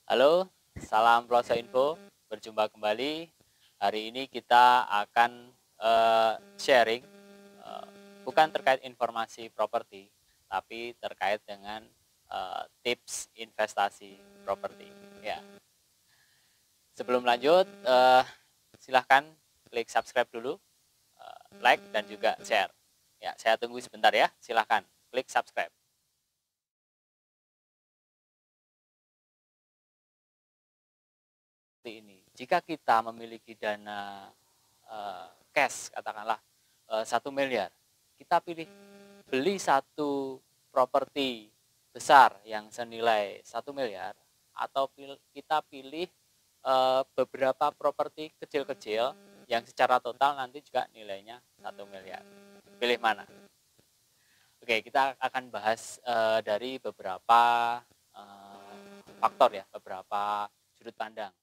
Halo, salam Plosa Info. Berjumpa kembali. Hari ini kita akan sharing, bukan terkait informasi properti, tapi terkait dengan tips investasi properti. Ya, sebelum lanjut, silahkan klik subscribe dulu, like dan juga share. Ya, saya tunggu sebentar ya. Silahkan klik subscribe. Ini, jika kita memiliki dana cash, katakanlah 1 miliar, kita pilih beli satu properti besar yang senilai 1 miliar, atau kita pilih beberapa properti kecil-kecil yang secara total nanti juga nilainya 1 miliar. Pilih mana? Oke, kita akan bahas dari beberapa faktor ya, beberapa sudut pandang.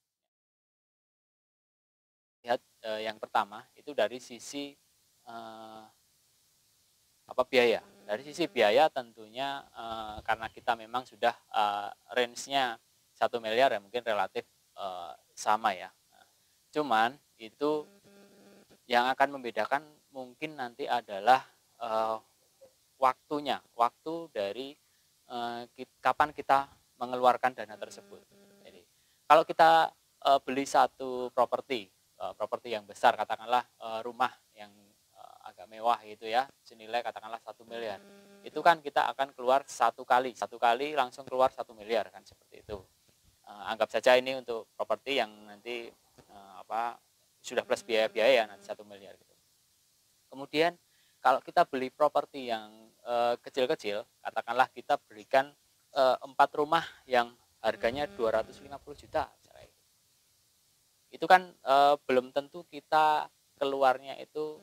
Lihat, yang pertama itu dari sisi biaya. Dari sisi biaya tentunya karena kita memang sudah range-nya 1 miliar ya, mungkin relatif sama ya. Cuman itu yang akan membedakan mungkin nanti adalah waktunya, waktu dari kapan kita mengeluarkan dana tersebut. Jadi kalau kita beli satu properti, properti yang besar, katakanlah rumah yang agak mewah gitu ya, senilai katakanlah 1 miliar. Itu kan kita akan keluar satu kali langsung keluar 1 miliar kan, seperti itu. Anggap saja ini untuk properti yang nanti sudah plus biaya-biaya ya, nanti 1 miliar gitu. Kemudian kalau kita beli properti yang kecil-kecil, katakanlah kita belikan 4 rumah yang harganya 250 juta, itu kan belum tentu kita keluarnya itu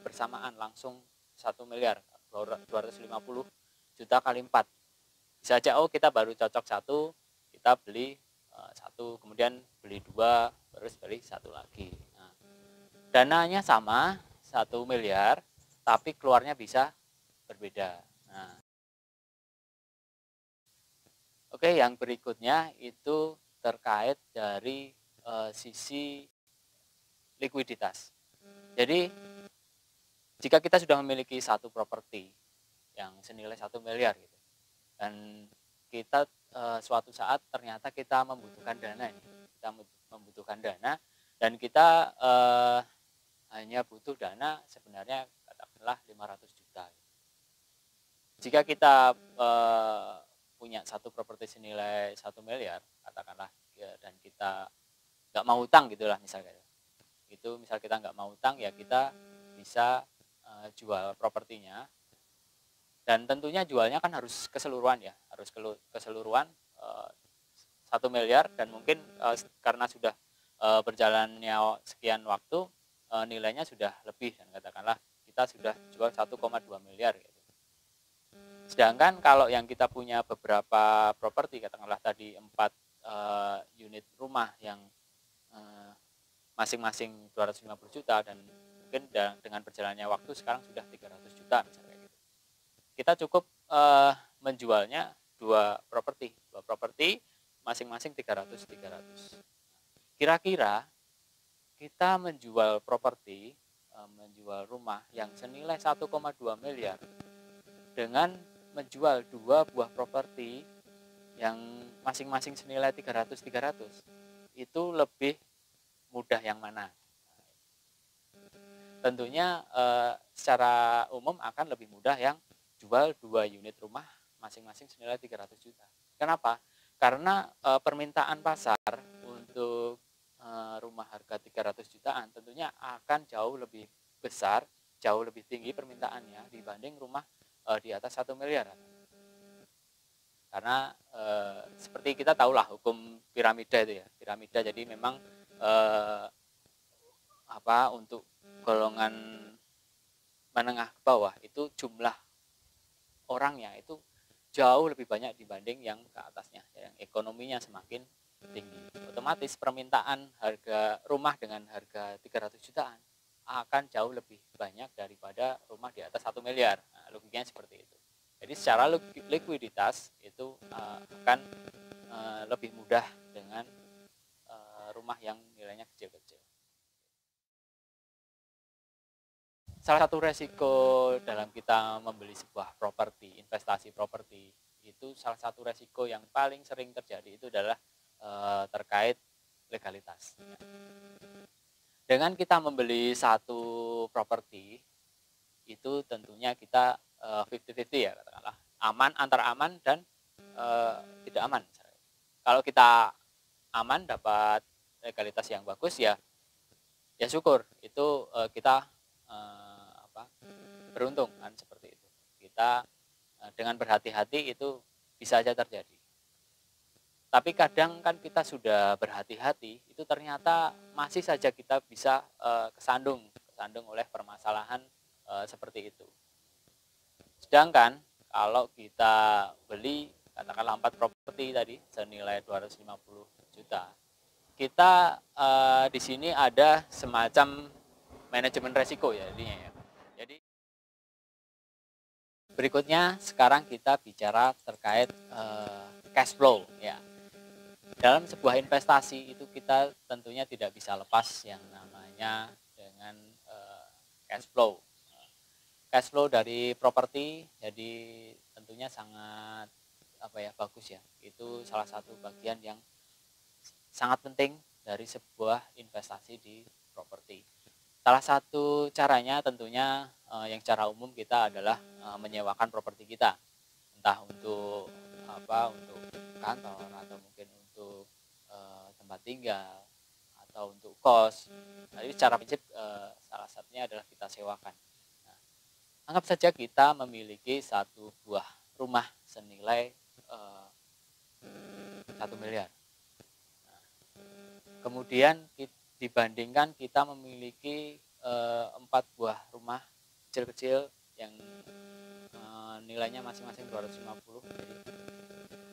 bersamaan langsung 1 miliar, 250 juta kali 4. Bisa aja kita baru cocok satu, kita beli satu, kemudian beli dua, terus beli satu lagi. Nah, dananya sama 1 miliar, tapi keluarnya bisa berbeda. Nah, oke, yang berikutnya itu terkait dari sisi likuiditas. Jadi jika kita sudah memiliki satu properti yang senilai 1 miliar gitu, dan kita suatu saat ternyata kita membutuhkan dana ini, kita membutuhkan dana, dan kita hanya butuh dana sebenarnya katakanlah 500 juta. Jika kita punya satu properti senilai 1 miliar, katakanlah ya, dan kita nggak mau utang gitulah misalnya, itu misal kita nggak mau utang ya, kita bisa jual propertinya, dan tentunya jualnya kan harus keseluruhan ya, harus keseluruhan 1 miliar, dan mungkin karena sudah berjalannya sekian waktu, nilainya sudah lebih, dan katakanlah kita sudah jual 1,2 miliar gitu. Sedangkan kalau yang kita punya beberapa properti, katakanlah tadi 4 unit rumah yang masing-masing 250 juta, dan mungkin dengan berjalannya waktu sekarang sudah 300 juta misalnya gitu. Kita cukup menjualnya dua properti masing-masing 300. Kira-kira kita menjual properti, menjual rumah yang senilai 1,2 miliar dengan menjual dua buah properti yang masing-masing senilai 300, itu lebih mudah yang mana? Tentunya secara umum akan lebih mudah yang jual 2 unit rumah masing-masing senilai 300 juta. Kenapa? Karena permintaan pasar untuk rumah harga 300 jutaan tentunya akan jauh lebih besar, jauh lebih tinggi permintaannya dibanding rumah di atas 1 miliar. Karena seperti kita tahulah hukum piramida itu ya, piramida. Jadi memang untuk golongan menengah ke bawah itu jumlah orangnya itu jauh lebih banyak dibanding yang ke atasnya, yang ekonominya semakin tinggi. Otomatis permintaan harga rumah dengan harga 300 jutaan akan jauh lebih banyak daripada rumah di atas 1 miliar. Nah, logikanya seperti itu. Jadi secara likuiditas itu akan lebih mudah rumah yang nilainya kecil-kecil. Salah satu resiko dalam kita membeli sebuah properti, investasi properti, itu salah satu resiko yang paling sering terjadi itu adalah terkait legalitas. Dengan kita membeli satu properti, itu tentunya kita 50-50 ya katakanlah, antara aman dan tidak aman. Kalau kita aman dapat legalitas yang bagus ya syukur, itu kita beruntung kan, seperti itu. Kita dengan berhati-hati itu bisa saja terjadi. Tapi kadang kan kita sudah berhati-hati, itu ternyata masih saja kita bisa kesandung oleh permasalahan seperti itu. Sedangkan kalau kita beli katakanlah 4 properti tadi senilai 250 juta, kita di sini ada semacam manajemen resiko ya intinya ya. Jadi berikutnya sekarang kita bicara terkait cash flow ya. Dalam sebuah investasi itu kita tentunya tidak bisa lepas yang namanya dengan cash flow. Cash flow dari properti jadi tentunya sangat bagus ya. Itu salah satu bagian yang sangat penting dari sebuah investasi di properti. Salah satu caranya tentunya yang secara umum kita adalah menyewakan properti kita, entah untuk untuk kantor atau mungkin untuk tempat tinggal atau untuk kos. Jadi secara prinsip salah satunya adalah kita sewakan. Nah, anggap saja kita memiliki satu buah rumah senilai 1 miliar. Nah, kemudian dibandingkan kita memiliki 4 buah rumah kecil-kecil yang nilainya masing-masing 250. Jadi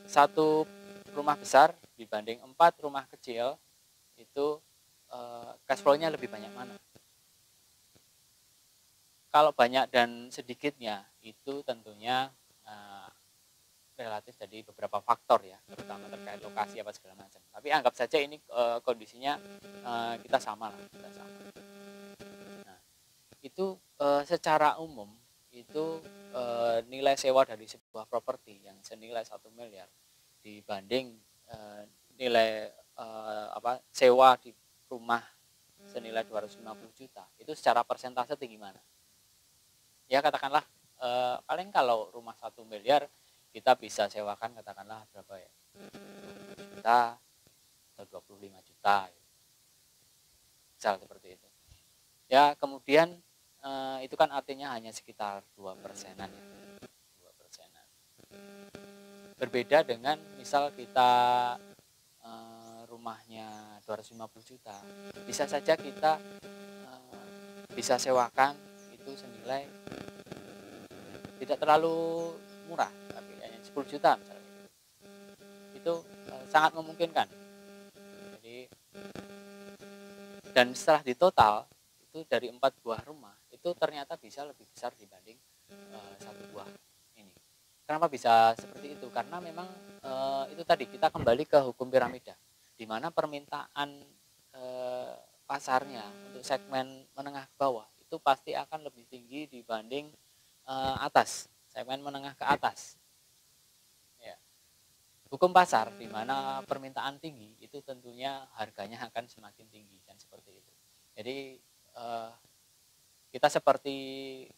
satu rumah besar dibanding 4 rumah kecil itu cash flow-nya lebih banyak mana? Kalau banyak dan sedikitnya itu tentunya relatif dari beberapa faktor ya, terutama terkait lokasi apa segala macam. Tapi anggap saja ini kondisinya kita sama lah, Nah, itu secara umum itu nilai sewa dari sebuah properti yang senilai 1 miliar dibanding nilai sewa di rumah senilai 250 juta itu secara persentase tinggi mana? Ya katakanlah paling kalau rumah 1 miliar kita bisa sewakan katakanlah berapa ya? 20 juta atau 25 juta. Misal seperti itu. Ya, kemudian itu kan artinya hanya sekitar 2%-an ya. 2%-an. Berbeda dengan misal kita rumahnya 250 juta. Bisa saja kita bisa sewakan itu senilai tidak terlalu murah, tapi hanya 10 juta misalnya. Itu sangat memungkinkan. Jadi dan setelah ditotal itu dari 4 buah rumah itu ternyata bisa lebih besar dibanding 1 buah ini. Kenapa bisa seperti itu? Karena memang itu tadi kita kembali ke hukum piramida, di mana permintaan pasarnya untuk segmen menengah ke bawah itu pasti akan lebih tinggi dibanding atas, segmen menengah ke atas. Ya. Hukum pasar di mana permintaan tinggi itu tentunya harganya akan semakin tinggi dan seperti itu. Jadi kita seperti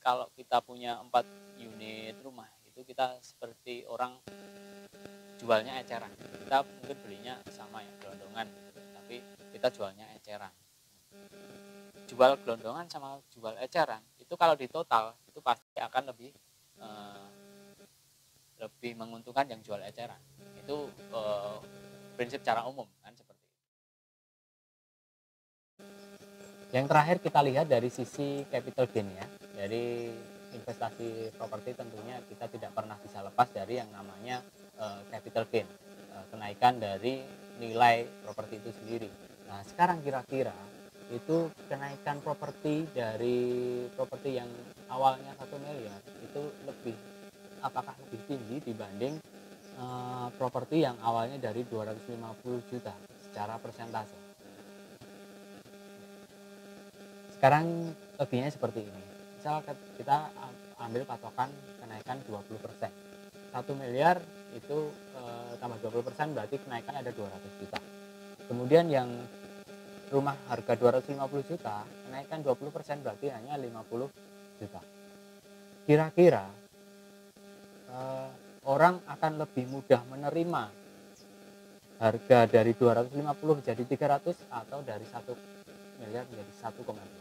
kalau kita punya 4 unit rumah itu kita seperti orang jualnya eceran. Kita mungkin belinya sama ya gelondongan, tapi kita jualnya eceran. Jual gelondongan sama jual eceran itu kalau ditotal itu pasti akan lebih menguntungkan yang jual eceran. Itu prinsip secara umum kan seperti itu. Yang terakhir kita lihat dari sisi capital gain ya. Dari investasi properti tentunya kita tidak pernah bisa lepas dari yang namanya capital gain, kenaikan dari nilai properti itu sendiri. Nah, sekarang kira-kira itu kenaikan properti dari properti yang awalnya 1 miliar itu apakah lebih tinggi dibanding properti yang awalnya dari 250 juta secara persentase. Sekarang lebihnya seperti ini. Misal kita ambil patokan kenaikan 20%. 1 miliar itu tambah 20% berarti kenaikan ada 200 juta. Kemudian yang rumah harga 250 juta, kenaikan 20% berarti hanya 50 juta. Kira-kira orang akan lebih mudah menerima harga dari 250 menjadi 300 atau dari 1 miliar menjadi 1,2.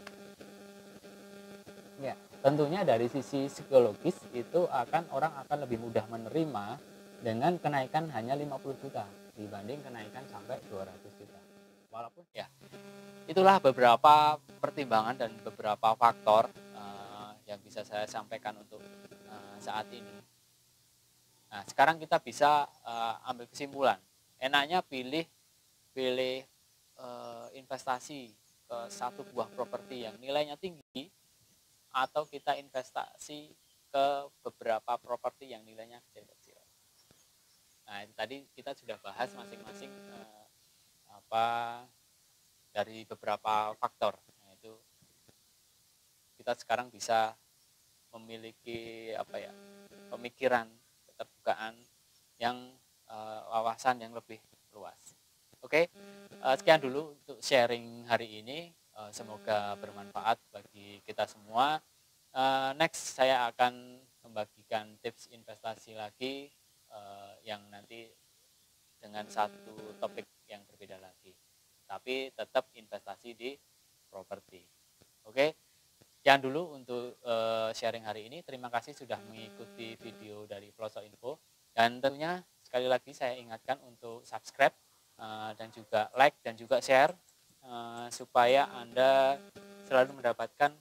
Ya, tentunya dari sisi psikologis itu orang akan lebih mudah menerima dengan kenaikan hanya 50 juta dibanding kenaikan sampai 200 juta. Walaupun ya, itulah beberapa pertimbangan dan beberapa faktor yang bisa saya sampaikan untuk saat ini. Nah, sekarang kita bisa ambil kesimpulan. Enaknya pilih investasi ke satu buah properti yang nilainya tinggi, atau kita investasi ke beberapa properti yang nilainya kecil-kecil. Nah, tadi kita sudah bahas masing-masing dari beberapa faktor. Nah, itu kita sekarang bisa memiliki pemikiran, keterbukaan yang wawasan yang lebih luas. Oke, sekian dulu untuk sharing hari ini. Semoga bermanfaat bagi kita semua. Next saya akan membagikan tips investasi lagi yang nanti dengan satu topik yang berbeda lagi. Tapi tetap investasi di properti. Oke, sekian dulu untuk sharing hari ini. Terima kasih sudah mengikuti video dari Pelosok Info. Dan tentunya sekali lagi saya ingatkan untuk subscribe dan juga like dan juga share supaya Anda selalu mendapatkan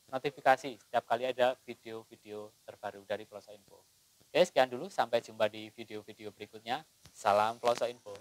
notifikasi setiap kali ada video-video terbaru dari Pelosok Info. Oke, sekian dulu. Sampai jumpa di video-video berikutnya. Salam Pelosok Info.